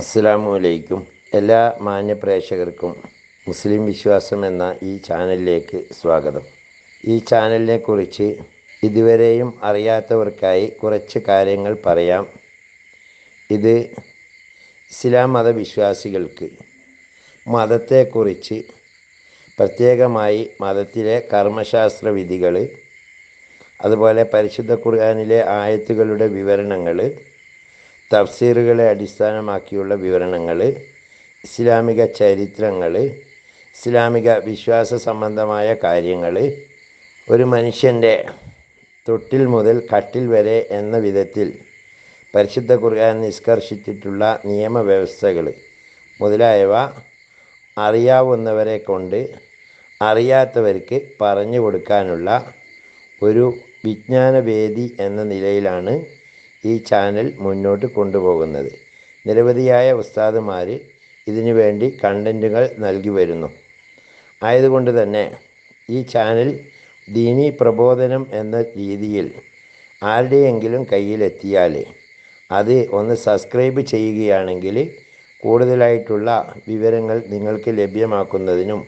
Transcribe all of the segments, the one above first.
അസ്സലാമു അലൈക്കും. എല്ലാ മാന്യ പ്രേക്ഷകർക്കും മുസ്ലിം വിശ്വാസം എന്ന ഈ ചാനലിലേക്ക് സ്വാഗതം. ഈ ചാനലിനെ കുറിച്ച് ഇതുവരെയും അറിയാത്തവർക്കായി കുറച്ച് കാര്യങ്ങൾ പറയാം. ഇത് ഇസ്ലാം മതവിശ്വാസികൾക്ക് മതത്തെക്കുറിച്ച്, പ്രത്യേകമായി മതത്തിലെ കർമ്മശാസ്ത്ര വിധികൾ, അതുപോലെ പരിശുദ്ധ ഖുർആനിലെ ആയത്തുകളുടെ വിവരണങ്ങൾ, തഫ്സീറുകളെ അടിസ്ഥാനമാക്കിയുള്ള വിവരണങ്ങൾ, ഇസ്ലാമിക ചരിത്രങ്ങൾ, ഇസ്ലാമിക വിശ്വാസ സംബന്ധമായ കാര്യങ്ങൾ, ഒരു മനുഷ്യൻ്റെ തൊട്ടിൽ മുതൽ കട്ടിൽ വരെ എന്ന വിധത്തിൽ പരിശുദ്ധ ഖുർആൻ നിഷ്കർഷിച്ചിട്ടുള്ള നിയമവ്യവസ്ഥകൾ മുതലായവ അറിയാവുന്നവരെ കൊണ്ട് അറിയാത്തവർക്ക് പറഞ്ഞു കൊടുക്കാനുള്ള ഒരു വിജ്ഞാനവേദി എന്ന നിലയിലാണ് ഈ ചാനൽ മുന്നോട്ട് കൊണ്ടുപോകുന്നത്. നിരവധിയായ ഉസ്താദുമാർ ഇതിനു വേണ്ടി കണ്ടൻറ്റുകൾ നൽകി വരുന്നു. ആയതുകൊണ്ട് തന്നെ ഈ ചാനൽ ദീനീ പ്രബോധനം എന്ന രീതിയിൽ ആരുടെയെങ്കിലും കയ്യിലെത്തിയാൽ അത് ഒന്ന് സബ്സ്ക്രൈബ് ചെയ്യുകയാണെങ്കിൽ കൂടുതലായിട്ടുള്ള വിവരങ്ങൾ നിങ്ങൾക്ക് ലഭ്യമാക്കുന്നതിനും,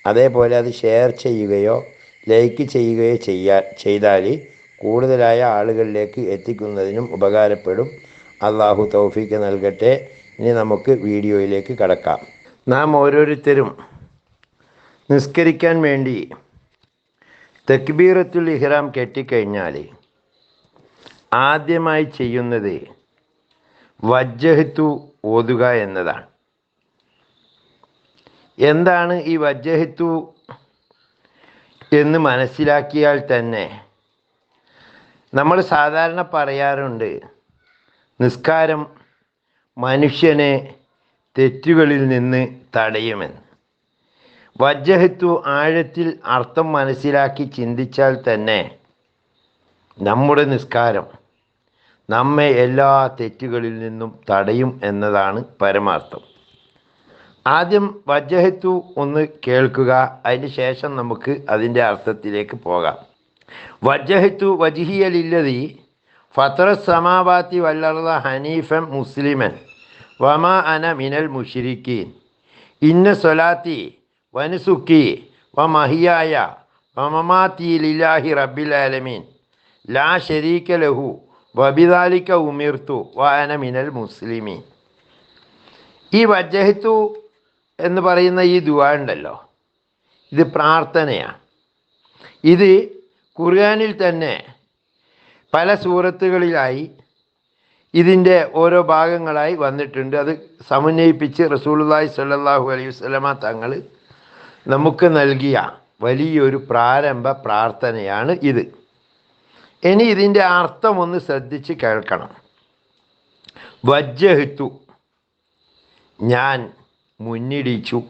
അതേപോലെ അത് ഷെയർ ചെയ്യുകയോ ലൈക്ക് ചെയ്യുകയോ ചെയ്താൽ കൂടുതലായ ആളുകളിലേക്ക് എത്തിക്കുന്നതിനും ഉപകാരപ്പെടും. അള്ളാഹു തൗഫീക്ക് നൽകട്ടെ. ഇനി നമുക്ക് വീഡിയോയിലേക്ക് കടക്കാം. നാം ഓരോരുത്തരും നിസ്കരിക്കാൻ വേണ്ടി തക്ബീറത്തുൽ ഇഹ്റാം കെട്ടിക്കഴിഞ്ഞാൽ ആദ്യമായി ചെയ്യുന്നത് വജ്ജഹ്തു ഓതുക എന്നതാണ്. എന്താണ് ഈ വജ്ജഹ്തു എന്ന് മനസ്സിലാക്കിയാൽ തന്നെ നമ്മൾ സാധാരണ പറയാറുണ്ട്, നിസ്കാരം മനുഷ്യനെ തെറ്റുകളിൽ നിന്ന് തടയുമെന്ന്. വജ്ജഹത്തു ആഴത്തിൽ അർത്ഥം മനസ്സിലാക്കി ചിന്തിച്ചാൽ തന്നെ നമ്മുടെ നിസ്കാരം നമ്മെ എല്ലാ തെറ്റുകളിൽ നിന്നും തടയും എന്നതാണ് പരമാർത്ഥം. ആദ്യം വജ്ജഹത്തു ഒന്ന് കേൾക്കുക, അതിന് ശേഷം നമുക്ക് അതിൻ്റെ അർത്ഥത്തിലേക്ക് പോകാം. വജ്ജഹത്തു വജ്ഹിയ ലില്ലദി ഫത്തറ സമാവാതി വല്ലർദ ഹനീഫൻ മുസ്ലിമൻ വമാ അന മിനൽ മുശ്രിക്കീൻ ഇന്ന സ്വലാത്തി വനുസുക്കി വമഹിയായ വമമാതി ലില്ലാഹി റബ്ബിൽ ആലമീൻ ലാ ശരീക ലഹു വബിദാലിക ഉമിർതു വഅന മിനൽ മുസ്ലിമീൻ. ഈ വജ്ജഹത്തു എന്ന് പറയുന്ന ഈ ദുആ ഉണ്ടല്ലോ, ഇത് പ്രാർത്ഥനയാണ്. ഇത് ഖുർആനിൽ തന്നെ പല സൂറത്തുകളിലായി ഇതിൻ്റെ ഓരോ ഭാഗങ്ങളായി വന്നിട്ടുണ്ട്. അത് സമന്വയിപ്പിച്ച് റസൂലുള്ളാഹി സ്വല്ലല്ലാഹു അലൈഹി വസല്ലമ തങ്ങൾ നമുക്ക് നൽകിയ വലിയൊരു പ്രാരംഭ പ്രാർത്ഥനയാണ് ഇത്. ഇനി ഇതിൻ്റെ അർത്ഥം ഒന്ന് ശ്രദ്ധിച്ച് കേൾക്കണം. വജ്ജഹ്തു, ഞാൻ മുന്നിടിച്ചു.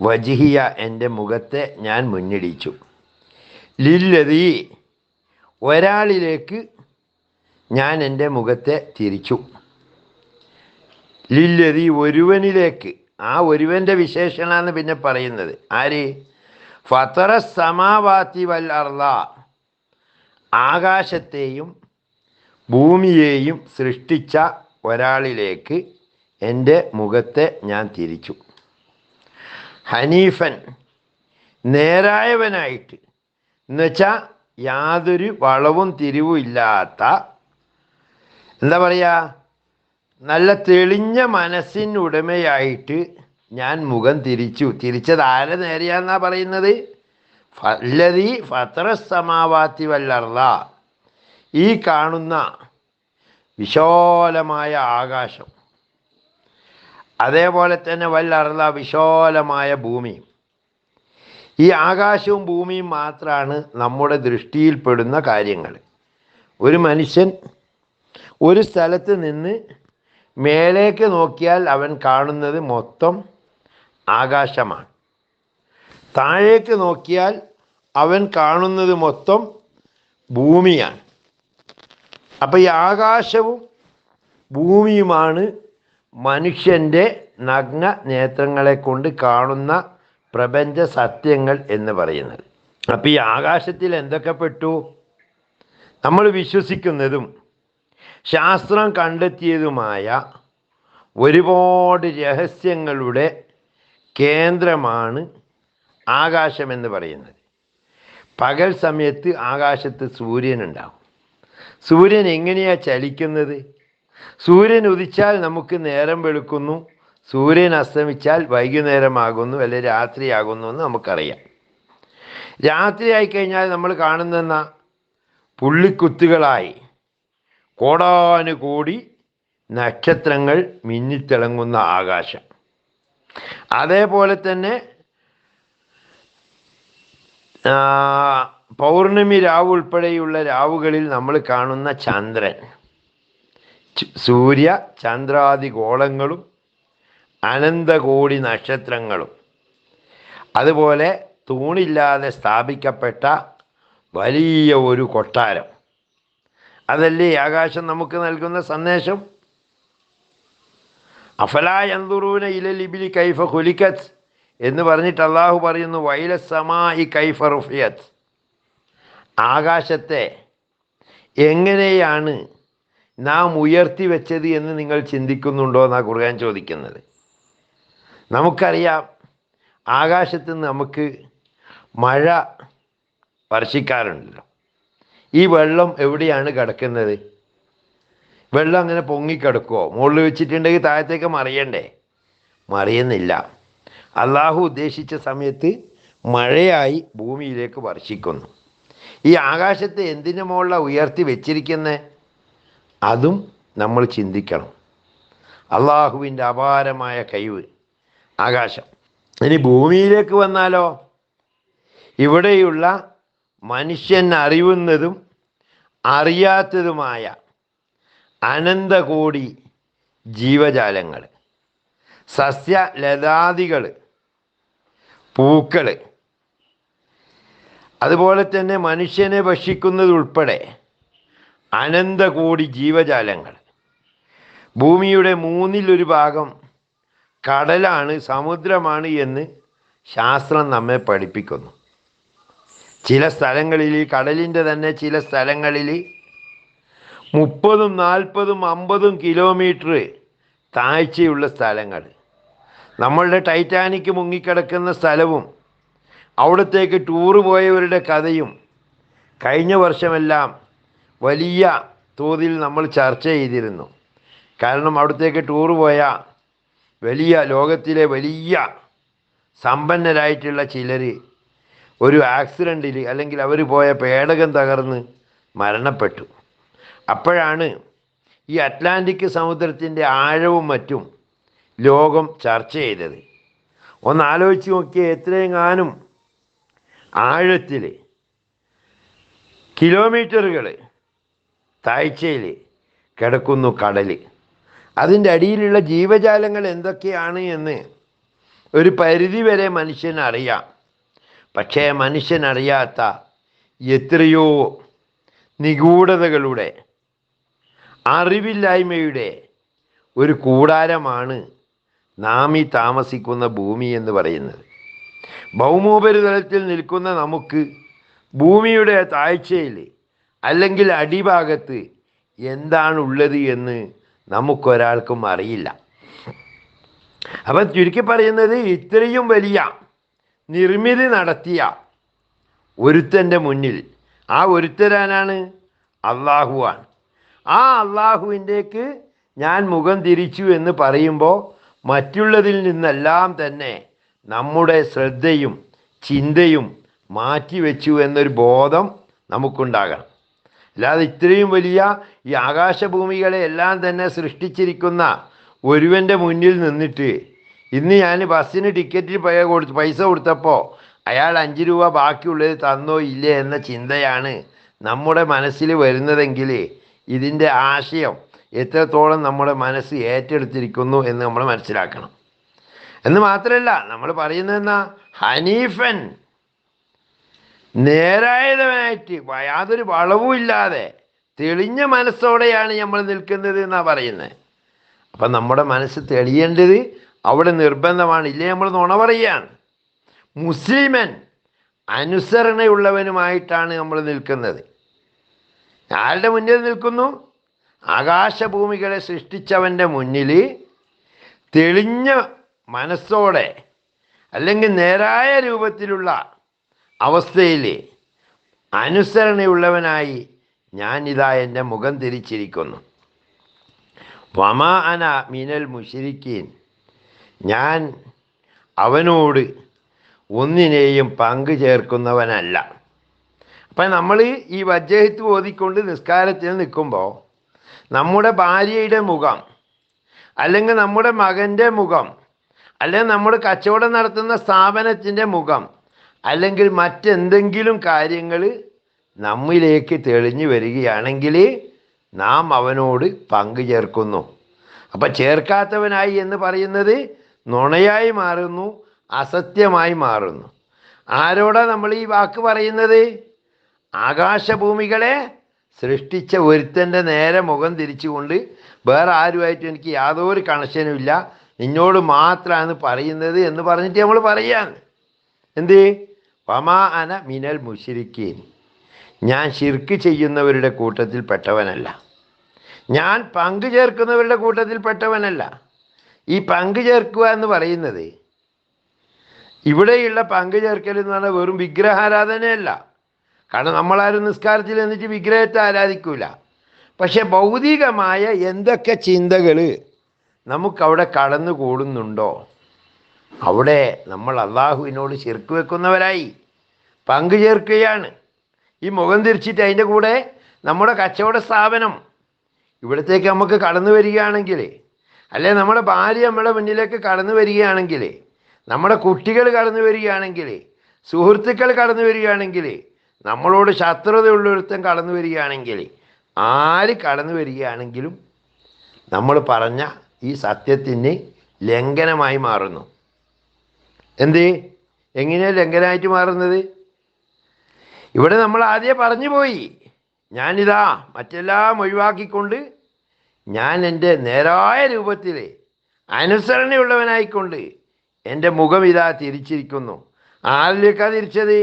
വജ്ഹിയ, എൻ്റെ മുഖത്തെ ഞാൻ മുന്നിടിച്ചു. ലില്ലദി, ഒരാളിലേക്ക് ഞാൻ എൻ്റെ മുഖത്തെ തിരിച്ചു. ലില്ലദി, ഒരുവനിലേക്ക്. ആ ഒരുവൻ്റെ വിശേഷണമാണ് പിന്നെ പറയുന്നത്. ആര്? ഫത്തറ സമാവാതി വൽ അർള, ആകാശത്തെയും ഭൂമിയെയും സൃഷ്ടിച്ച ഒരാളിലേക്ക് എൻ്റെ മുഖത്തെ ഞാൻ തിരിച്ചു. ഹനീഫൻ, നേരായവനായിട്ട്, എന്നുവെച്ചാൽ യാതൊരു വളവും തിരിവും ഇല്ലാത്ത, എന്താ പറയുക, നല്ല തെളിഞ്ഞ മനസ്സിനുടമയായിട്ട് ഞാൻ മുഖം തിരിച്ചു. തിരിച്ചത് ആരെ നേരെയാന്നാ പറയുന്നത്? ഫല്ലദി ഫത്തറ സമാവാതി വല്ലർള, ഈ കാണുന്ന വിശാലമായ ആകാശം, അതേപോലെ തന്നെ വല്ലർള, വിശാലമായ ഭൂമി. ഈ ആകാശവും ഭൂമിയും മാത്രമാണ് നമ്മുടെ ദൃഷ്ടിയിൽപ്പെടുന്ന കാര്യങ്ങൾ. ഒരു മനുഷ്യൻ ഒരു സ്ഥലത്ത് നിന്ന് മേലേക്ക് നോക്കിയാൽ അവൻ കാണുന്നത് മൊത്തം ആകാശമാണ്. താഴേക്ക് നോക്കിയാൽ അവൻ കാണുന്നത് മൊത്തം ഭൂമിയാണ്. അപ്പം ഈ ആകാശവും ഭൂമിയുമാണ് മനുഷ്യൻ്റെ നഗ്ന നേത്രങ്ങളെ കൊണ്ട് കാണുന്ന പ്രപഞ്ച സത്യങ്ങൾ എന്ന് പറയുന്നത്. അപ്പം ഈ ആകാശത്തിൽ എന്തൊക്കെ പെട്ടു? നമ്മൾ വിശ്വസിക്കുന്നതും ശാസ്ത്രം കണ്ടെത്തിയതുമായ ഒരുപാട് രഹസ്യങ്ങളുടെ കേന്ദ്രമാണ് ആകാശമെന്ന് പറയുന്നത്. പകൽ സമയത്ത് ആകാശത്ത് സൂര്യനുണ്ടാവും. സൂര്യൻ എങ്ങനെയാണ് ചലിക്കുന്നത്? സൂര്യൻ ഉദിച്ചാൽ നമുക്ക് നേരം വെളുക്കുന്നു, സൂര്യൻ അസ്തമിച്ചാൽ വൈകുന്നേരമാകുന്നു, അല്ലെങ്കിൽ രാത്രിയാകുന്നു എന്ന് നമുക്കറിയാം. രാത്രിയായി കഴിഞ്ഞാൽ നമ്മൾ കാണുന്ന പുള്ളിക്കുത്തുകളായി കോടാനുകോടി നക്ഷത്രങ്ങൾ മിന്നിത്തിളങ്ങുന്ന ആകാശം. അതേപോലെ തന്നെ പൗർണമി രാവ് ഉൾപ്പെടെയുള്ള രാവുകളിൽ നമ്മൾ കാണുന്ന ചന്ദ്രൻ, സൂര്യ ചന്ദ്രാദി ഗോളങ്ങളും അനന്തകോടി നക്ഷത്രങ്ങളും, അതുപോലെ തൂണില്ലാതെ സ്ഥാപിക്കപ്പെട്ട വലിയ ഒരു കൊട്ടാരം. അതല്ലേ ആകാശം നമുക്ക് നൽകുന്ന സന്ദേശം. അഫലാ യൻദുറൂന ഇലൽ ഇബ്ലി കൈഫ ഖുലിഖത് എന്ന് പറഞ്ഞിട്ട് അള്ളാഹു പറയുന്നു, വൈല സമായി കൈഫ റുഫിയത്. ആകാശത്തെ എങ്ങനെയാണ് നാം ഉയർത്തി വെച്ചത് എന്ന് നിങ്ങൾ ചിന്തിക്കുന്നുണ്ടോ എന്നാണ് ഖുർആൻ ചോദിക്കുന്നത്. നമുക്കറിയാം, ആകാശത്ത് നമുക്ക് മഴ വർഷിക്കാറുണ്ടല്ലോ. ഈ വെള്ളം എവിടെയാണ് കിടക്കുന്നത്? വെള്ളം അങ്ങനെ പൊങ്ങിക്കിടക്കുമോ? മുകളിൽ വെച്ചിട്ടുണ്ടെങ്കിൽ താഴത്തേക്ക് മറിയണ്ടേ? മറിയുന്നില്ല. അള്ളാഹു ഉദ്ദേശിച്ച സമയത്ത് മഴയായി ഭൂമിയിലേക്ക് വർഷിക്കുന്നു. ഈ ആകാശത്തെ എന്തിനു മുകളിലാണ് ഉയർത്തി വെച്ചിരിക്കുന്നത്? അതും നമ്മൾ ചിന്തിക്കണം. അള്ളാഹുവിൻ്റെ അപാരമായ കഴിവ് ആകാശം. ഇനി ഭൂമിയിലേക്ക് വന്നാലോ, ഇവിടെയുള്ള മനുഷ്യൻ അറിയുന്നതും അറിയാത്തതുമായ അനന്തകോടി ജീവജാലങ്ങൾ, സസ്യലതാദികൾ, പൂക്കൾ, അതുപോലെ തന്നെ മനുഷ്യനെ ഭക്ഷിക്കുന്നതുൾപ്പെടെ അനന്തകോടി ജീവജാലങ്ങൾ. ഭൂമിയുടെ 1/3 ഭാഗം കടലാണ്, സമുദ്രമാണ് എന്ന് ശാസ്ത്രം നമ്മെ പഠിപ്പിക്കുന്നു. ചില സ്ഥലങ്ങളിൽ, കടലിൻ്റെ തന്നെ ചില സ്ഥലങ്ങളിൽ 30, 40, 50 കിലോമീറ്റർ താഴ്ചയുള്ള സ്ഥലങ്ങൾ. നമ്മളുടെ ടൈറ്റാനിക് മുങ്ങിക്കിടക്കുന്ന സ്ഥലവും അവിടത്തേക്ക് ടൂറ് പോയവരുടെ കഥയും കഴിഞ്ഞ വർഷമെല്ലാം വലിയ തോതിൽ നമ്മൾ ചർച്ച ചെയ്തിരുന്നു. കാരണം അവിടത്തേക്ക് ടൂറ് പോയ ലോകത്തിലെ വലിയ സമ്പന്നരായിട്ടുള്ള ചിലർ ഒരു ആക്സിഡൻറ്റിൽ, അല്ലെങ്കിൽ അവർ പോയ പേടകം തകർന്ന് മരണപ്പെട്ടു. അപ്പോഴാണ് ഈ അറ്റ്ലാന്റിക് സമുദ്രത്തിൻ്റെ ആഴവും മറ്റും ലോകം ചർച്ച ചെയ്തത്. ഒന്ന് ആലോചിച്ച് നോക്കിയേ, എത്രയെങ്ങാനും ആഴത്തിൽ, കിലോമീറ്ററുകൾ താഴ്ചയിൽ കിടക്കുന്നു കടൽ. അതിൻ്റെ അടിയിലുള്ള ജീവജാലങ്ങൾ എന്തൊക്കെയാണ് എന്ന് ഒരു പരിധി വരെ മനുഷ്യനറിയാം. പക്ഷേ മനുഷ്യനറിയാത്ത എത്രയോ നിഗൂഢതകളുടെ, അറിവില്ലായ്മയുടെ ഒരു കൂടാരമാണ് നാം ഈ താമസിക്കുന്ന ഭൂമി എന്ന് പറയുന്നത്. ഭൗമോപരിതലത്തിൽ നിൽക്കുന്ന നമുക്ക് ഭൂമിയുടെ താഴ്ചയിൽ അല്ലെങ്കിൽ അടിഭാഗത്ത് എന്താണുള്ളത് എന്ന് നമുക്കൊരാൾക്കും അറിയില്ല. അപ്പം ചുരുക്കി പറയുന്നത്, ഇത്രയും വലിയ നിർമ്മിതി നടത്തിയ ഒരുത്തൻ്റെ മുന്നിൽ, ആ ഒരുത്തരാനാണ്? അള്ളാഹുവാണ്. ആ അള്ളാഹുവിൻ്റേക്ക് ഞാൻ മുഖം തിരിച്ചു എന്ന് പറയുമ്പോൾ മറ്റുള്ളതിൽ നിന്നെല്ലാം തന്നെ നമ്മുടെ ശ്രദ്ധയും ചിന്തയും മാറ്റിവെച്ചു എന്നൊരു ബോധം നമുക്കുണ്ടാകണം. അല്ലാതെ ഇത്രയും വലിയ ഈ ആകാശഭൂമികളെ എല്ലാം തന്നെ സൃഷ്ടിച്ചിരിക്കുന്ന ഒരുവൻ്റെ മുന്നിൽ നിന്നിട്ട്, ഇന്ന് ഞാൻ ബസ്സിന് ടിക്കറ്റിൽ പൈസ കൊടുത്തപ്പോൾ അയാൾ 5 രൂപ ബാക്കിയുള്ളത് തന്നോ ഇല്ലേ എന്ന ചിന്തയാണ് നമ്മുടെ മനസ്സിൽ വരുന്നതെങ്കിൽ ഇതിൻ്റെ ആശയം എത്രത്തോളം നമ്മുടെ മനസ്സ് ഏറ്റെടുത്തിരിക്കുന്നു എന്ന് നമ്മൾ മനസ്സിലാക്കണം. എന്ന് മാത്രമല്ല, നമ്മൾ പറയുന്നതെന്നാ, ഹനീഫൻ, നേരായതമായിട്ട് യാതൊരു വളവും ഇല്ലാതെ തെളിഞ്ഞ മനസ്സോടെയാണ് നമ്മൾ നിൽക്കുന്നത് എന്നാണ് പറയുന്നത്. അപ്പം നമ്മുടെ മനസ്സ് തെളിയേണ്ടത് അവിടെ നിർബന്ധമാണ്. ഇല്ലേ നമ്മൾ നുണ പറയുകയാണ്. മുസ്ലിമൻ, അനുസരണയുള്ളവനുമായിട്ടാണ് നമ്മൾ നിൽക്കുന്നത്. ആരുടെ മുന്നിൽ നിൽക്കുന്നു? ആകാശഭൂമികളെ സൃഷ്ടിച്ചവൻ്റെ മുന്നിൽ തെളിഞ്ഞ മനസ്സോടെ അല്ലെങ്കിൽ നേരായ രൂപത്തിലുള്ള അവസ്ഥയിൽ അനുസരണയുള്ളവനായി ഞാനിതാ എൻ്റെ മുഖം തിരിച്ചിരിക്കുന്നു. വമാ അന മിനൽ മുശ്രിക്കീൻ, ഞാൻ അവനോട് ഒന്നിനെയും പങ്കു ചേർക്കുന്നവനല്ല. അപ്പം നമ്മൾ ഈ വജ്ജഹത്ത് ഓതിക്കൊണ്ട് നിസ്കാരത്തിൽ നിൽക്കുമ്പോൾ നമ്മുടെ ഭാര്യയുടെ മുഖം, അല്ലെങ്കിൽ നമ്മുടെ മകൻ്റെ മുഖം, അല്ലെങ്കിൽ നമ്മൾ കച്ചവടം നടത്തുന്ന സ്ഥാപനത്തിൻ്റെ മുഖം, അല്ലെങ്കിൽ മറ്റെന്തെങ്കിലും കാര്യങ്ങൾ നമ്മിലേക്ക് തെളിഞ്ഞു വരികയാണെങ്കിൽ നാം അവനോട് പങ്കു ചേർക്കുന്നു. അപ്പം ചേർക്കാത്തവനായി എന്ന് പറയുന്നത് നുണയായി മാറുന്നു, അസത്യമായി മാറുന്നു. ആരോടാ നമ്മൾ ഈ വാക്ക് പറയുന്നത്? ആകാശഭൂമികളെ സൃഷ്ടിച്ച ഒരുത്തൻ്റെ നേരെ മുഖം തിരിച്ചുകൊണ്ട് വേറെ ആരുമായിട്ടും എനിക്ക് യാതൊരു കണക്ഷനും ഇല്ല, നിന്നോട് മാത്രമാണ് പറയുന്നത് എന്ന് പറഞ്ഞിട്ട് നമ്മൾ പറയാന്ന്. എന്ത്? വമാ അന മിനൽ മുശ്രിക്കീൻ, ഞാൻ ശിർക്ക് ചെയ്യുന്നവരുടെ കൂട്ടത്തിൽ പെട്ടവനല്ല, ഞാൻ പങ്കു ചേർക്കുന്നവരുടെ കൂട്ടത്തിൽ പെട്ടവനല്ല. ഈ പങ്കു ചേർക്കുക എന്ന് പറയുന്നത്, ഇവിടെയുള്ള പങ്കു ചേർക്കൽ എന്ന് പറഞ്ഞാൽ വെറും വിഗ്രഹാരാധനയല്ല. കാരണം നമ്മളാരും നിസ്കാരത്തിൽ എന്നിട്ട് വിഗ്രഹത്തെ ആരാധിക്കൂല. പക്ഷെ ഭൗതികമായ എന്തൊക്കെ ചിന്തകൾ നമുക്കവിടെ കടന്നു കൂടുന്നുണ്ടോ, അവിടെ നമ്മൾ അള്ളാഹുവിനോട് ശിർക്ക് വെക്കുന്നവരായി പങ്കു ചേർക്കുകയാണ്. ഈ മുഖം തിരിച്ചിട്ട് അതിൻ്റെ കൂടെ നമ്മുടെ കച്ചവട സ്ഥാപനം ഇവിടത്തേക്ക് നമുക്ക് കടന്നു വരികയാണെങ്കിൽ, അല്ലെ നമ്മുടെ ഭാര്യ നമ്മുടെ മുന്നിലേക്ക് കടന്നു വരികയാണെങ്കിൽ, നമ്മുടെ കുട്ടികൾ കടന്നു വരികയാണെങ്കിൽ, സുഹൃത്തുക്കൾ കടന്നു വരികയാണെങ്കിൽ, നമ്മളോട് ശത്രുതയുള്ളൊരുത്തൻ കടന്നു വരികയാണെങ്കിൽ, ആര് കടന്നു വരികയാണെങ്കിലും നമ്മൾ പറഞ്ഞ ഈ സത്യത്തിന് ലംഘനമായി മാറുന്നു. എന്ത്? എങ്ങനെയാണ് ലംഘനമായിട്ട് മാറുന്നത്? ഇവിടെ നമ്മൾ ആദ്യം പറഞ്ഞു പോയി, ഞാനിതാ മറ്റെല്ലാം ഒഴിവാക്കിക്കൊണ്ട് ഞാൻ എൻ്റെ നേരായ രൂപത്തിൽ അനുസരണയുള്ളവനായിക്കൊണ്ട് എൻ്റെ മുഖം ഇതാ തിരിച്ചിരിക്കുന്നു. ആരിലേക്കാണ് തിരിച്ചത്?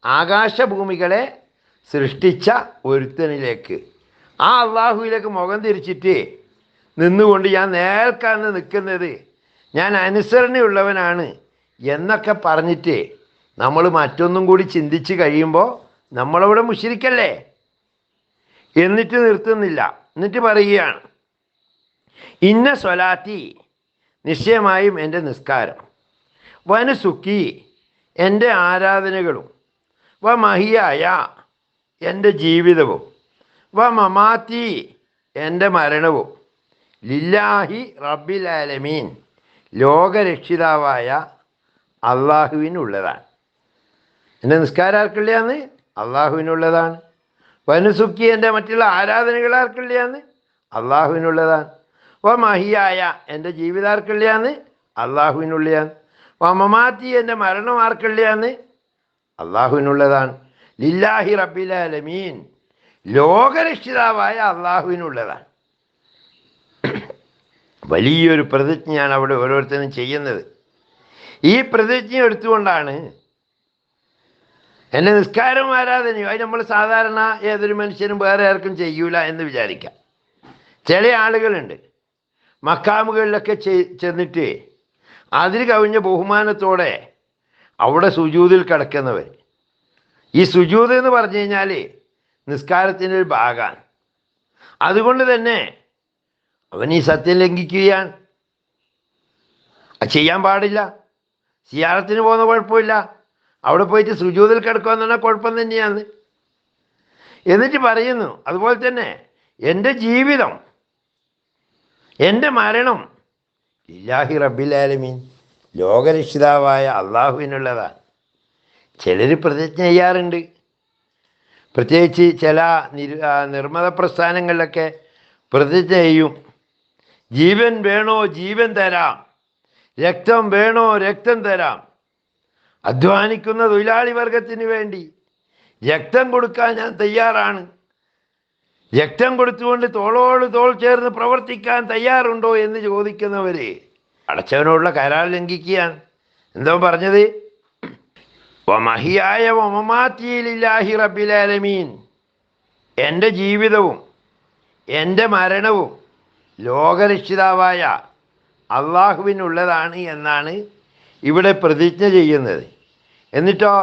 ആകാശഭൂമികളെ സൃഷ്ടിച്ച ഒരുത്തനിലേക്ക്, ആ അള്ളാഹുവിലേക്ക് മുഖം തിരിച്ചിട്ട് നിന്നുകൊണ്ട് ഞാൻ നേർക്കാന്ന് നിൽക്കുന്നത്, ഞാൻ അനുസരണയുള്ളവനാണ് എന്നൊക്കെ പറഞ്ഞിട്ട് നമ്മൾ മറ്റൊന്നും കൂടി ചിന്തിച്ച് കഴിയുമ്പോൾ നമ്മളവിടെ മുശ്രിക്കല്ലേ. എന്നിട്ട് നിർത്തുന്നില്ല, എന്നിട്ട് പറയുകയാണ്, ഇന്ന സ്വലാത്തി, നിശ്ചയമായും എൻ്റെ നിസ്കാരം, വനുസുക്കി, എൻ്റെ ആരാധനകളും, വ മഹിയായ, എൻ്റെ ജീവിതവും, വ മമാത്തി, എൻ്റെ മരണവും, ലില്ലാഹി റബ്ബിൽ ആലമീൻ, ലോകരക്ഷിതാവായ അള്ളാഹുവിനുള്ളതാണ്. എൻ്റെ നിസ്കാരം ആർക്കുള്ളതാണ്? അള്ളാഹുവിനുള്ളതാണ്. വനുസുക്കി, എൻ്റെ മറ്റുള്ള ആരാധനകൾ ആർക്കുള്ളതാണ്? അള്ളാഹുവിനുള്ളതാണ്. വ മഹിയായ, എൻ്റെ ജീവിതാർക്കുള്ളതാണ്? അള്ളാഹുവിനുള്ളതാണ്. വ മമാത്തി, എൻ്റെ മരണം ആർക്കുള്ളതാണ്? അള്ളാഹുവിനുള്ളതാണ്. ലില്ലാഹി റബ്ബിൽ ആലമീൻ, ലോകരക്ഷിതാവായ അള്ളാഹുവിനുള്ളതാണ്. വലിയൊരു പ്രതിജ്ഞയാണ് അവിടെ ഓരോരുത്തരും ചെയ്യുന്നത്. ഈ പ്രതിജ്ഞ എടുത്തുകൊണ്ടാണ് എൻ്റെ നിസ്കാരവും ആരാധനയും, അത് നമ്മൾ സാധാരണ ഏതൊരു മനുഷ്യനും വേറെ ആർക്കും ചെയ്യൂല എന്ന് വിചാരിക്കാം. ചില ആളുകളുണ്ട് മക്കാമുകളിലൊക്കെ ചെന്നിട്ട് അതിൽ കവിഞ്ഞ ബഹുമാനത്തോടെ അവിടെ സുജൂദിൽ കിടക്കുന്നവർ. ഈ സുജൂദ് എന്ന് പറഞ്ഞു കഴിഞ്ഞാൽ നിസ്കാരത്തിൻ്റെ ഒരു ഭാഗമാണ്. അതുകൊണ്ട് തന്നെ അവൻ ഈ സത്യം ലംഘിക്കുകയാണ്. അത് ചെയ്യാൻ പാടില്ല. സിയാറത്തിന് പോകുന്ന കുഴപ്പമില്ല, അവിടെ പോയിട്ട് സുജൂദിൽ കിടക്കുക എന്ന് പറഞ്ഞാൽ കുഴപ്പം തന്നെയാണ്. എന്നിട്ട് പറയുന്നു, അതുപോലെ തന്നെ എൻ്റെ ജീവിതം, എൻ്റെ മരണം ലില്ലാഹി റബ്ബിൽ ആലമീൻ, ലോകരക്ഷിതാവായ അള്ളാഹുവിനുള്ളതാണ്. ചിലർ പ്രതിജ്ഞ ചെയ്യാറുണ്ട്. പ്രത്യേകിച്ച് ചില നിർമ്മത പ്രസ്ഥാനങ്ങളിലൊക്കെ പ്രതിജ്ഞ ചെയ്യും, ജീവൻ വേണോ ജീവൻ തരാം, രക്തം വേണോ രക്തം തരാം, അധ്വാനിക്കുന്ന തൊഴിലാളി വർഗത്തിന് വേണ്ടി രക്തം കൊടുക്കാൻ ഞാൻ തയ്യാറാണ്, രക്തം കൊടുത്തുകൊണ്ട് തോളോട് തോൾ ചേർന്ന് പ്രവർത്തിക്കാൻ തയ്യാറുണ്ടോ എന്ന് ചോദിക്കുന്നവർ അടച്ചവനോടുള്ള കരാർ ലംഘിക്കുകയാണ്. എന്തോ പറഞ്ഞത്? വമഹിയായ വമമാത്തിയിലില്ലാഹി റബ്ബിൽ ആലമീൻ, എൻ്റെ ജീവിതവും എൻ്റെ മരണവും ലോകരക്ഷിതാവായ അള്ളാഹുവിനുള്ളതാണ് എന്നാണ് ഇവിടെ പ്രതിജ്ഞ ചെയ്യുന്നത്. എന്നിട്ടോ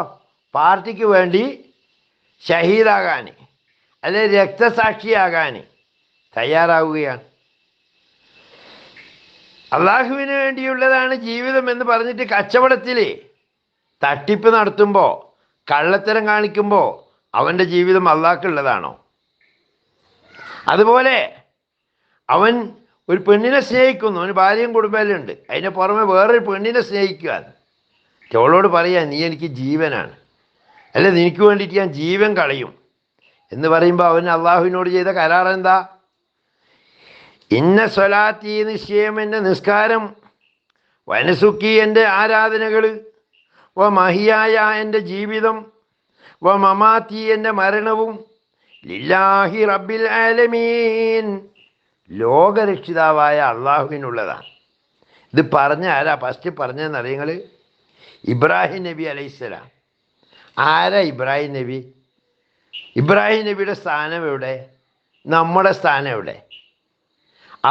പാർട്ടിക്ക് വേണ്ടി ഷഹീദാകാൻ അല്ലെ രക്തസാക്ഷിയാകാൻ തയ്യാറാവുകയാണ്. അള്ളാഹുവിന് വേണ്ടിയുള്ളതാണ് ജീവിതം എന്ന് പറഞ്ഞിട്ട് കച്ചവടത്തിൽ തട്ടിപ്പ് നടത്തുമ്പോൾ, കള്ളത്തരം കാണിക്കുമ്പോൾ അവൻ്റെ ജീവിതം അള്ളാഹ്ക്കുള്ളതാണോ? അതുപോലെ അവൻ ഒരു പെണ്ണിനെ സ്നേഹിക്കുന്നു, അവന് ഭാര്യയും കുടുംബമെല്ലാം ഉണ്ട്, അതിന് പുറമെ വേറൊരു പെണ്ണിനെ സ്നേഹിക്കുക, അവളോട് പറയാ നീ എനിക്ക് ജീവനാണ്, അല്ലെ നിനക്ക് വേണ്ടിയിട്ട് ഞാൻ ജീവൻ കളയും എന്ന് പറയുമ്പോൾ അവൻ അള്ളാഹുവിനോട് ചെയ്ത കരാർ എന്താ? ഇന്ന സ്വലാത്തി, നിശ്ചയം എൻ്റെ നിസ്കാരം, വനസുക്കി എൻ്റെ ആരാധനകൾ, വ മഹിയായ എൻ്റെ ജീവിതം, വ മമാത്തി എൻ്റെ മരണവും, ലില്ലാഹി റബ്ബിൽ ആലമീൻ, ലോകരക്ഷിതാവായ അള്ളാഹുവിനുള്ളതാണ്. ഇത് പറഞ്ഞ ആരാ ഫസ്റ്റ് പറഞ്ഞതെന്നറിയങ്ങൾ? ഇബ്രാഹിം നബി അലൈഹിസ്സലാം. ആരാ ഇബ്രാഹിം നബി? ഇബ്രാഹിം നബിയുടെ സ്ഥാനം എവിടെ? നമ്മുടെ സ്ഥാനം എവിടെ?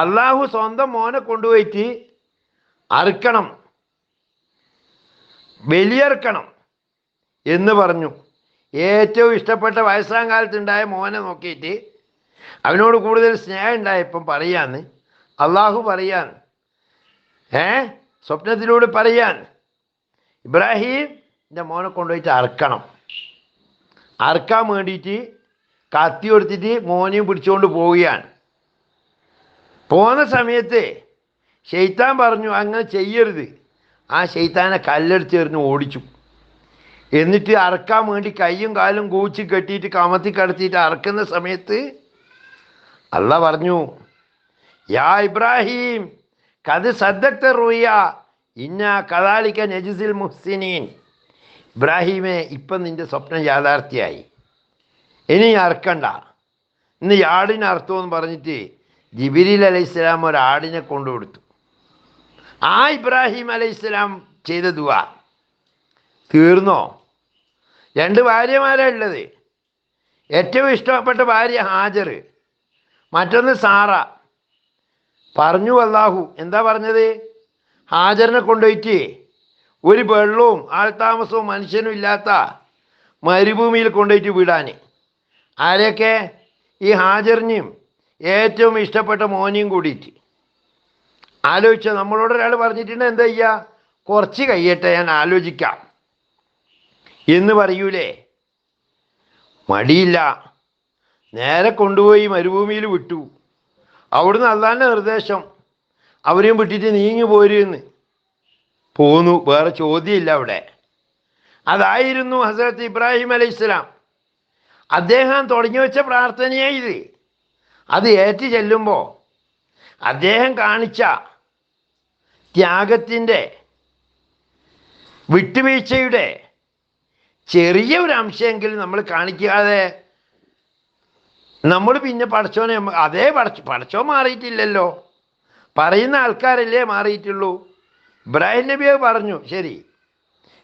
അള്ളാഹു സ്വന്തം മോനെ കൊണ്ടുപോയിട്ട് അറുക്കണം, ബലിയറുക്കണം എന്ന് പറഞ്ഞു. ഏറ്റവും ഇഷ്ടപ്പെട്ട വയസ്സാം കാലത്തുണ്ടായ മോനെ നോക്കിയിട്ട് അവനോട് കൂടുതൽ സ്നേഹം ഉണ്ടായപ്പം പറയാന്ന് അള്ളാഹു പറയാൻ, സ്വപ്നത്തിലൂടെ പറയാൻ, ഇബ്രാഹിം എൻ്റെ മോനെ കൊണ്ടുപോയിട്ട് അറുക്കണം. അറുക്കാൻ വേണ്ടിയിട്ട് കത്തി കൊടുത്തിട്ട് മോനെയും പിടിച്ചുകൊണ്ട് പോവുകയാണ്. പോകുന്ന സമയത്ത് ശൈത്താൻ പറഞ്ഞു അങ്ങനെ ചെയ്യരുത്. ആ ശൈത്താനെ കല്ലെടുത്തെറിഞ്ഞ് ഓടിച്ചു. എന്നിട്ട് അറക്കാൻ വേണ്ടി കയ്യും കാലും കൂച്ചി കെട്ടിയിട്ട് കമത്തി കടത്തിയിട്ട് അറക്കുന്ന സമയത്ത് അള്ളാഹ് പറഞ്ഞു, യാ ഇബ്രാഹിം കത് സദ്ദഖ്ത റുയ ഇന്ന കദാലിക നജ്സിൽ മുഹ്സിനീൻ. ഇബ്രാഹിമേ, ഇപ്പം നിൻ്റെ സ്വപ്നം യാഥാർത്ഥ്യമായി, ഇനി അറക്കണ്ട, ഇന്ന് ആടിനെ അറുത്തോന്ന് പറഞ്ഞിട്ട് ജിബ്രീൽ അലൈഹിസ്സലാം ഒരാടിനെ കൊണ്ടുകൊടുത്തു. ആ ഇബ്രാഹിം അലൈഹിസ്സലാം ചെയ്ത ദുആ തീർന്നോ? 2 ഭാര്യമാരാണ് ഉള്ളത്. ഏറ്റവും ഇഷ്ടപ്പെട്ട ഭാര്യ ഹാജർ, മറ്റൊന്ന് സാറ. പറഞ്ഞു അല്ലാഹു, എന്താ പറഞ്ഞത്? ഹാജറിനെ കൊണ്ടുപോയിട്ട് ഒരു വെള്ളവും ആൾതാമസവും മനുഷ്യനും ഇല്ലാത്ത മരുഭൂമിയിൽ കൊണ്ടുപോയിട്ട് വിടാൻ. ആരെയൊക്കെ? ഈ ഹാജറിനെയും ഏറ്റവും ഇഷ്ടപ്പെട്ട മോനെയും കൂടിയിട്ട്. ആലോചിച്ചോ? നമ്മളോട് ഒരാൾ പറഞ്ഞിട്ടുണ്ട് എന്താ ചെയ്യുക? കുറച്ച് കഴിയട്ടെ, ഞാൻ ആലോചിക്കാം എന്ന് പറയൂലേ? മടിയില്ല, നേരെ കൊണ്ടുപോയി മരുഭൂമിയിൽ വിട്ടു. അവിടുന്ന് അള്ളാൻ്റെ നിർദ്ദേശം, അവരെയും വിട്ടിട്ട് നീങ്ങി പോരുമെന്ന്. പോന്നു, വേറെ ചോദ്യമില്ല അവിടെ. അതായിരുന്നു ഹസ്രത്ത് ഇബ്രാഹിം അലൈഹിസ്സലാം. അദ്ദേഹം തുടങ്ങി വെച്ച പ്രാർത്ഥനയേ ഇത്. അത് ഏറ്റു ചെല്ലുമ്പോൾ അദ്ദേഹം കാണിച്ച ത്യാഗത്തിൻ്റെ, വിട്ടുവീഴ്ചയുടെ ചെറിയ ഒരു അംശമെങ്കിലും നമ്മൾ കാണിക്കാതെ നമ്മൾ പിന്നെ പടച്ചോനെ അതേ പടച്ചോൻ മാറിയിട്ടില്ലല്ലോ, പറയുന്ന ആൾക്കാരല്ലേ മാറിയിട്ടുള്ളൂ. ഇബ്രാഹിം നബിയെ പറഞ്ഞു, ശരി,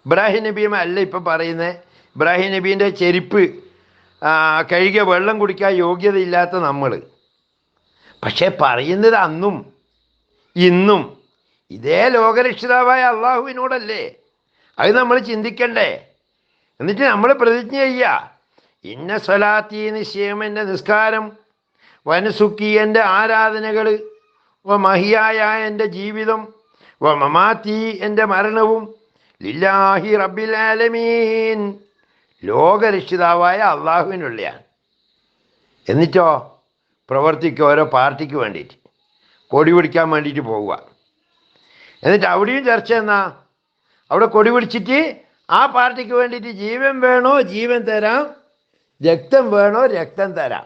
ഇബ്രാഹിം നബിയും അല്ല ഇപ്പം പറയുന്നത്. ഇബ്രാഹിം നബീൻ്റെ ചെരുപ്പ് കഴുകിയ വെള്ളം കുടിക്കാൻ യോഗ്യതയില്ലാത്ത നമ്മൾ. പക്ഷേ പറയുന്നത് അന്നും ഇന്നും ഇതേ ലോകരക്ഷിതാവായ അള്ളാഹുവിനോടല്ലേ? അത് നമ്മൾ ചിന്തിക്കണ്ടേ? എന്നിട്ട് നമ്മൾ പ്രതിജ്ഞ ചെയ്യുക, ഇന്ന സ്വലാത്തി, നിശ്ചയം എൻ്റെ നിസ്കാരം, വനസുക്കി എൻ്റെ ആരാധനകൾ, വ മഹിയായ എൻ്റെ ജീവിതം, വ മമാത്തി എൻ്റെ മരണവും, ലില്ലാഹി റബ്ബിൽ ആലമീൻ, ലോകരക്ഷിതാവായ അള്ളാഹുവിനുള്ളയാണ്. എന്നിട്ടോ പ്രവർത്തിക്കുക ഓരോ പാർട്ടിക്ക് വേണ്ടിയിട്ട്, കൊടി പിടിക്കാൻ വേണ്ടിയിട്ട് പോവുക. എന്നിട്ട് അവിടെയും ചർച്ച എന്നാ? അവിടെ കൊടി പിടിച്ചിട്ട് ആ പാർട്ടിക്ക് വേണ്ടിയിട്ട് ജീവൻ വേണോ ജീവൻ തരാം, രക്തം വേണോ രക്തം തരാം.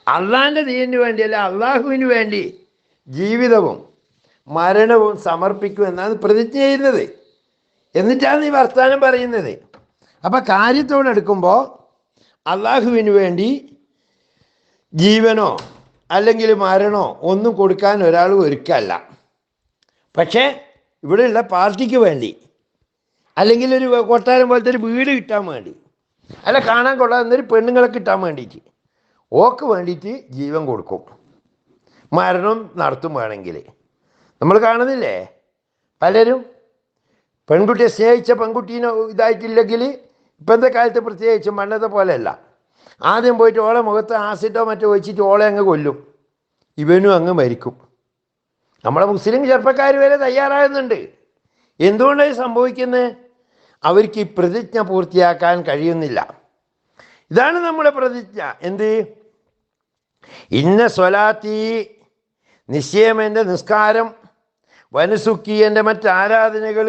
അള്ളാൻ്റെ ദീനിന് വേണ്ടിയല്ല, അള്ളാഹുവിന് വേണ്ടി ജീവിതവും മരണവും സമർപ്പിക്കും എന്നാണ് പ്രതിജ്ഞ ചെയ്യുന്നത്. എന്നിട്ടാണ് ഈ വർത്താനം പറയുന്നത്. അപ്പം കാര്യത്തോടെടുക്കുമ്പോൾ അള്ളാഹുവിന് വേണ്ടി ജീവനോ അല്ലെങ്കിൽ മരണോ ഒന്നും കൊടുക്കാൻ ഒരാൾ ഒരുക്കല്ല. പക്ഷേ ഇവിടെയുള്ള പാർട്ടിക്ക് വേണ്ടി, അല്ലെങ്കിൽ ഒരു കൊട്ടാരം പോലത്തെ ഒരു വീട് കിട്ടാൻ വേണ്ടി, അല്ല കാണാൻ കൊള്ളാവുന്നൊരു പെണ്ണുങ്ങളെ കിട്ടാൻ വേണ്ടിയിട്ട്, ഓക്ക് വേണ്ടിയിട്ട് ജീവൻ കൊടുക്കും, മരണം നടത്തും വേണമെങ്കിൽ. നമ്മൾ കാണുന്നില്ലേ പലരും പെൺകുട്ടിയെ സ്നേഹിച്ച പെൺകുട്ടീനെ ഇതായിട്ടില്ലെങ്കിൽ ഇപ്പോഴത്തെ കാലത്ത് പ്രത്യേകിച്ചും പണ്ടത്തെ പോലെയല്ല. ആദ്യം പോയിട്ട് ഓളെ മുഖത്ത് ആസിഡോ മറ്റോ ഒഴിച്ചിട്ട് ഓളെ അങ്ങ് കൊല്ലും, ഇവനും അങ്ങ് മരിക്കും. നമ്മളെ മുസ്ലിം ചെറുപ്പക്കാർ വരെ തയ്യാറാകുന്നുണ്ട്. എന്തുകൊണ്ടാണ് സംഭവിക്കുന്നത്? അവർക്ക് ഈ പ്രതിജ്ഞ പൂർത്തിയാക്കാൻ കഴിയുന്നില്ല. ഇതാണ് നമ്മുടെ പ്രതിജ്ഞ. എന്ത്? ഇന്ന സ്വലാത്തി, നിശ്ചയം എൻ്റെ നിസ്കാരം, വനുസുക്കി എൻ്റെ മറ്റാരാധനകൾ,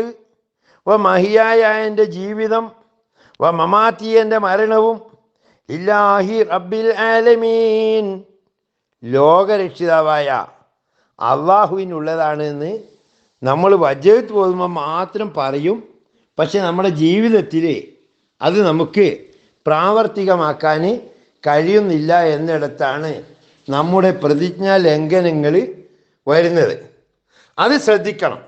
മഹിയായ എൻ്റെ ജീവിതം, മമാത്തി എൻ്റെ മരണവും, ഇല്ലാഹി റബ്ബിൽ ആലമീൻ, ലോകരക്ഷിതാവായ അള്ളാഹുവിനുള്ളതാണ് എന്ന് നമ്മൾ വജ്ജത്ത് പോകുമ്പോൾ മാത്രം പറയും. പക്ഷെ നമ്മുടെ ജീവിതത്തിൽ അത് നമുക്ക് പ്രാവർത്തികമാക്കാൻ കഴിയുന്നില്ല എന്നിടത്താണ് നമ്മുടെ പ്രതിജ്ഞാ ലംഘനങ്ങൾ വരുന്നത്. അത് ശ്രദ്ധിക്കണം.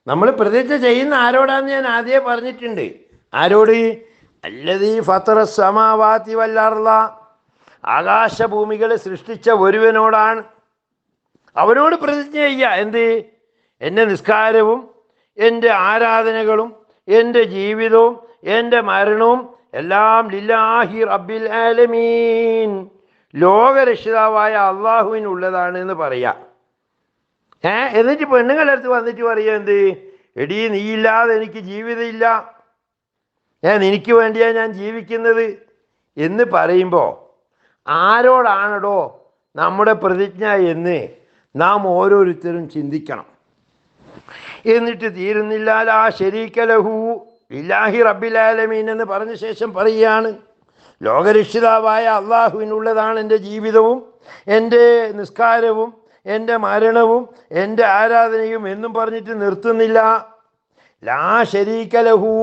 നമ്മൾ പ്രതിജ്ഞ ചെയ്യുന്ന ആരോടാന്ന് ഞാൻ ആദ്യമേ പറഞ്ഞിട്ടുണ്ട്. ആരോട്? അല്ലദീ ഫത്തറ സമാവാതി വല്ലർള, ആകാശഭൂമികളെ സൃഷ്ടിച്ച ഒരുവനോടാണ്. അവനോട് പ്രതിജ്ഞ ചെയ്യുക. എന്ത്? എൻ്റെ നിസ്കാരവും എൻ്റെ ആരാധനകളും എൻ്റെ ജീവിതവും എൻ്റെ മരണവും എല്ലാം ലില്ലാഹി റബ്ബിൽ ആലമീൻ, ലോകരക്ഷിതാവായ അള്ളാഹുവിനുള്ളതാണ് എന്ന് പറയാം. എന്നിട്ട് പെണ്ണുങ്ങളുടെ അടുത്ത് വന്നിട്ട് പറയുക എന്ത്? എടീ, നീയില്ലാതെ എനിക്ക് ജീവിതമില്ല, നിനക്ക് വേണ്ടിയാണ് ഞാൻ ജീവിക്കുന്നത് എന്ന് പറയുമ്പോൾ ആരോടാണടോ നമ്മുടെ പ്രതിജ്ഞ എന്ന് നാം ഓരോരുത്തരും ചിന്തിക്കണം. എന്നിട്ട് തീരുന്നില്ല. ലാ ശരീക ലഹു ലില്ലാഹി റബ്ബിൽ ആലമീൻ എന്ന് പറഞ്ഞ ശേഷം പറയുകയാണ്, ലോകരക്ഷിതാവായ അള്ളാഹുവിനുള്ളതാണ് എൻ്റെ ജീവിതവും എൻ്റെ നിസ്കാരവും എൻ്റെ മരണവും എൻ്റെ ആരാധനയും എന്നും പറഞ്ഞിട്ട് നിർത്തുന്നില്ല. ലാ ശരീക ലഹു,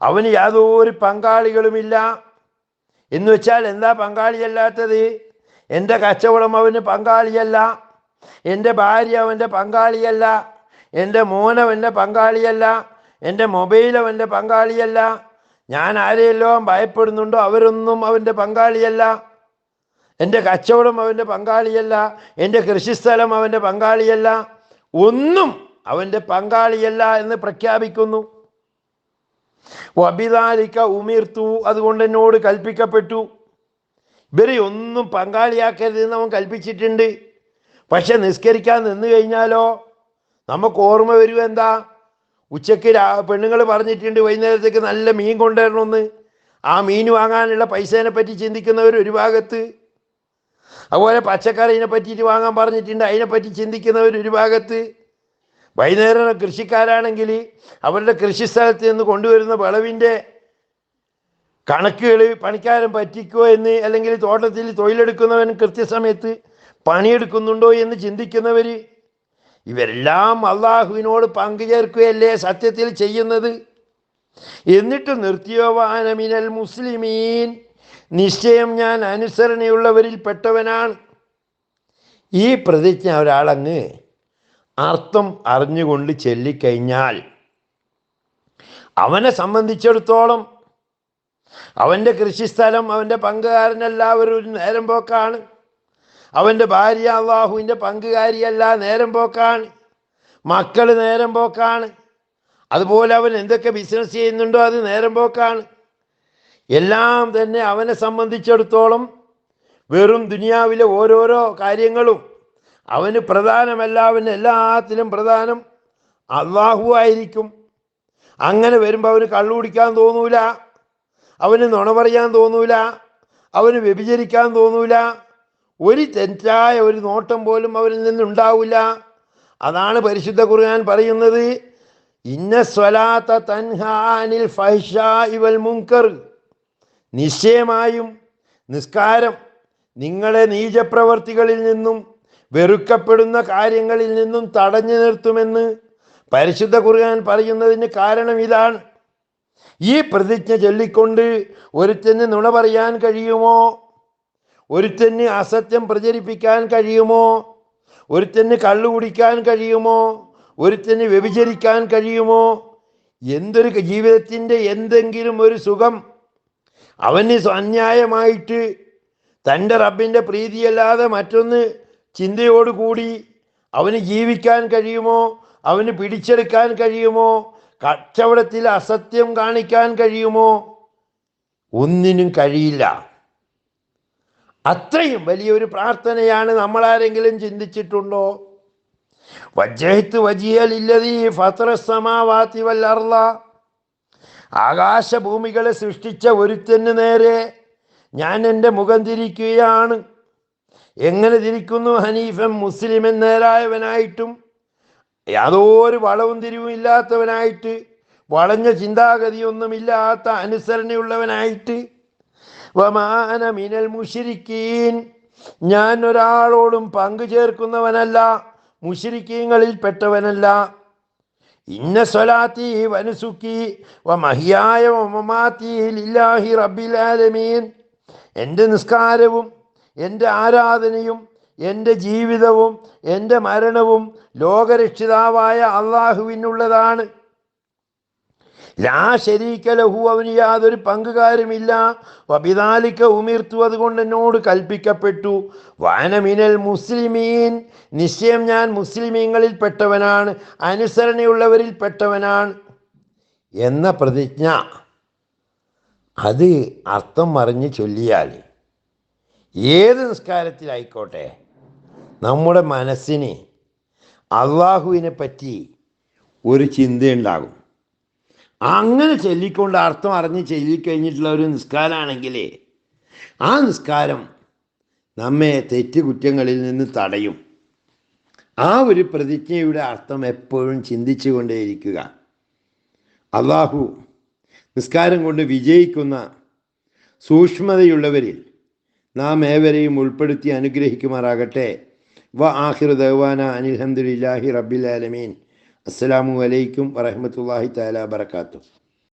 അവന് യാതൊരു പങ്കാളികളുമില്ല. എന്ന് വെച്ചാൽ എന്താ പങ്കാളിയല്ലാത്തത്? എൻ്റെ കച്ചവടം അവന് പങ്കാളിയല്ല, എൻ്റെ ഭാര്യ അവൻ്റെ പങ്കാളിയല്ല, എൻ്റെ മോൻ അവൻ്റെ പങ്കാളിയല്ല, എൻ്റെ മൊബൈൽ അവൻ്റെ പങ്കാളിയല്ല, ഞാൻ ആരെയെല്ലാം ഭയപ്പെടുന്നുണ്ടോ അവരൊന്നും അവൻ്റെ പങ്കാളിയല്ല, എൻ്റെ കച്ചവടം അവൻ്റെ പങ്കാളിയല്ല, എൻ്റെ കൃഷിസ്ഥലം അവൻ്റെ പങ്കാളിയല്ല, ഒന്നും അവൻ്റെ പങ്കാളിയല്ല എന്ന് പ്രഖ്യാപിക്കുന്നു. വബിദാലിക ഉമിർത്തു, അതുകൊണ്ട് എന്നോട് കൽപ്പിക്കപ്പെട്ടു. ഇവരെ ഒന്നും പങ്കാളിയാക്കരുതെന്ന് അവൻ കൽപ്പിച്ചിട്ടുണ്ട്. പക്ഷെ നിസ്കരിക്കാൻ നിന്ന് കഴിഞ്ഞാലോ നമുക്ക് ഓർമ്മ വരും എന്താ? ഉച്ചയ്ക്ക് പെണ്ണുങ്ങൾ പറഞ്ഞിട്ടുണ്ട് വൈകുന്നേരത്തേക്ക് നല്ല മീൻ കൊണ്ടുവരണമെന്ന്. ആ മീൻ വാങ്ങാനുള്ള പൈസേനെ പറ്റി ചിന്തിക്കുന്നവർ ഒരു ഭാഗത്ത്, അതുപോലെ പച്ചക്കറിനെ പറ്റിയിട്ട് വാങ്ങാൻ പറഞ്ഞിട്ടുണ്ട്, അതിനെപ്പറ്റി ചിന്തിക്കുന്നവർ ഒരു ഭാഗത്ത്. വൈകുന്നേരം കൃഷിക്കാരാണെങ്കിൽ അവരുടെ കൃഷിസ്ഥലത്ത് നിന്ന് കൊണ്ടുവരുന്ന വിളവിൻ്റെ കണക്കുകൾ പണിക്കാരൻ പറ്റിക്കുമോ എന്ന്, അല്ലെങ്കിൽ തോട്ടത്തിൽ തൊഴിലെടുക്കുന്നവൻ കൃത്യസമയത്ത് പണിയെടുക്കുന്നുണ്ടോ എന്ന് ചിന്തിക്കുന്നവർ. ഇവരെല്ലാം അള്ളാഹുവിനോട് പങ്കുചേർക്കുകയല്ലേ സത്യത്തിൽ ചെയ്യുന്നത്. എന്നിട്ട് നിർത്തിയോവാന മിനൽ മുസ്ലിമീൻ, നിശ്ചയം ഞാൻ അനുസരണയുള്ളവരിൽ പെട്ടവനാണ്. ഈ പ്രതിജ്ഞ ഒരാളങ്ങ് അർത്ഥം അറിഞ്ഞുകൊണ്ട് ചൊല്ലിക്കഴിഞ്ഞാൽ അവനെ സംബന്ധിച്ചിടത്തോളം അവൻ്റെ കൃഷിസ്ഥലം, അവൻ്റെ പങ്കുകാരനെല്ലാവരും ഒരു നേരം പോക്കാണ്. അവൻ്റെ ഭാര്യ അള്ളാഹുവിൻ്റെ പങ്കുകാരിയല്ല, നേരം പോക്കാണ്. മക്കൾ നേരം പോക്കാണ്. അതുപോലെ അവൻ എന്തൊക്കെ ബിസിനസ് ചെയ്യുന്നുണ്ടോ അത് നേരം പോക്കാണ്. എല്ലാം തന്നെ അവനെ സംബന്ധിച്ചിടത്തോളം വെറും ദുനിയാവിലെ ഓരോരോ കാര്യങ്ങളും അവന് പ്രധാനമല്ല. അവന് എല്ലാത്തിലും പ്രധാനം അള്ളാഹു ആയിരിക്കും. അങ്ങനെ വരുമ്പോൾ അവന് കള്ളു കുടിക്കാൻ തോന്നൂല, അവന് നുണ പറയാൻ തോന്നൂല, അവന് വ്യഭിചരിക്കാൻ തോന്നൂല, ഒരു തെറ്റായ ഒരു നോട്ടം പോലും അവരിൽ നിന്നുണ്ടാവില്ല. അതാണ് പരിശുദ്ധ ഖുർആൻ പറയുന്നത്, ഇന്ന സ്വലാത്ത തൻഹാ അനിൽ ഫഹ്ശാഇ വൽ മുൻകർ, നിശ്ചയമായും നിസ്കാരം നിങ്ങളെ നീചപ്രവർത്തികളിൽ നിന്നും വെറുക്കപ്പെടുന്ന കാര്യങ്ങളിൽ നിന്നും തടഞ്ഞു നിർത്തുമെന്ന് പരിശുദ്ധ ഖുർആൻ പറയുന്നതിന് കാരണം ഇതാണ്. ഈ പ്രതിജ്ഞ ചൊല്ലിക്കൊണ്ട് ഒരുത്തന് നുണ പറയാൻ കഴിയുമോ? ഒരുത്തന് അസത്യം പ്രചരിപ്പിക്കാൻ കഴിയുമോ? ഒരുത്തന് കള്ളു കുടിക്കാൻ കഴിയുമോ? ഒരുത്തന് വ്യഭിചരിക്കാൻ കഴിയുമോ? എന്തൊരു ജീവിതത്തിൻ്റെ എന്തെങ്കിലും ഒരു സുഖം അവന് അന്യായമായിട്ട് തൻ്റെ റബ്ബിൻ്റെ പ്രീതിയല്ലാതെ മറ്റൊന്ന് ചിന്തയോടുകൂടി അവന് ജീവിക്കാൻ കഴിയുമോ? അവന് പിടിച്ചെടുക്കാൻ കഴിയുമോ? കച്ചവടത്തിൽ അസത്യം കാണിക്കാൻ കഴിയുമോ? ഒന്നിനും കഴിയില്ല. അത്രയും വലിയൊരു പ്രാർത്ഥനയാണ്. നമ്മളാരെങ്കിലും ചിന്തിച്ചിട്ടുണ്ടോ? വജ്ജഹ്തു വജിയ ലില്ലദീ ഫത്തറസ്സമാവാതി വൽ അർള, ആകാശഭൂമികളെ സൃഷ്ടിച്ച ഒരുത്തന് നേരെ ഞാൻ എൻ്റെ മുഖം തിരിക്കുകയാണ്. എങ്ങനെ തിരിക്കുന്നു? ഹനീഫൻ, മുസ്ലിമൻ, നേരായവനായിട്ടും യാതൊരു വളവും തിരിവും ഇല്ലാത്തവനായിട്ട്, വളഞ്ഞ ചിന്താഗതിയൊന്നുമില്ലാത്ത അനുസരണയുള്ളവനായിട്ട്. വമാന മിനൽ മുശ്രിക്കീൻ, ഞാൻ ഒരാളോടും പങ്കു ചേർക്കുന്നവനല്ല, മുശ്രിക്കീങ്ങളിൽ പെട്ടവനല്ല. ഇന്ന സ്വലാത്തി വനുസുക്കി വമഹ്യായ വമമാതി ലില്ലാഹി റബ്ബിൽ ആലമീൻ, എൻ്റെ നിസ്കാരവും എൻ്റെ ആരാധനയും എൻ്റെ ജീവിതവും എൻ്റെ മരണവും ലോകരക്ഷിതാവായ അള്ളാഹുവിനുള്ളതാണ്. ലാ ശരീക ലഹു, അവന് യാതൊരു പങ്കുകാരുമില്ല. വബിദാലിക ഉമിർത്തു, അതുകൊണ്ട് എന്നോട് കൽപ്പിക്കപ്പെട്ടു. വഅന മിനൽ മുസ്ലിമീൻ, നിശ്ചയം ഞാൻ മുസ്ലിമീങ്ങളിൽ പെട്ടവനാണ്, അനുസരണയുള്ളവരിൽ പെട്ടവനാണ് എന്ന പ്രതിജ്ഞ, അത് അർത്ഥം മറിഞ്ഞ് ചൊല്ലിയാൽ ഏത് നിസ്കാരത്തിലായിക്കോട്ടെ നമ്മുടെ മനസ്സിന് അള്ളാഹുവിനെ പറ്റി ഒരു ചിന്തയുണ്ടാകും. അങ്ങനെ ചൊല്ലിക്കൊണ്ട് അർത്ഥം അറിഞ്ഞ് ചൊല്ലിക്കഴിഞ്ഞിട്ടുള്ള ഒരു നിസ്കാരമാണെങ്കിൽ ആ നിസ്കാരം നമ്മെ തെറ്റുകുറ്റങ്ങളിൽ നിന്ന് തടയും. ആ ഒരു പ്രതിജ്ഞയുടെ അർത്ഥം എപ്പോഴും ചിന്തിച്ചു കൊണ്ടേയിരിക്കുക. അള്ളാഹു നിസ്കാരം കൊണ്ട് വിജയിക്കുന്ന സൂക്ഷ്മതയുള്ളവരിൽ നാം ഏവരെയും ഉൾപ്പെടുത്തി അനുഗ്രഹിക്കുമാറാകട്ടെ. വ ആഖിറു ദഅ്വാന അനിൽ ഹംദുലില്ലാഹി റബ്ബിൽ ആലമീൻ. അസ്സലാമു അലൈക്കും വറഹ്മത്തുള്ളാഹി തആല വബറകാതുഹു.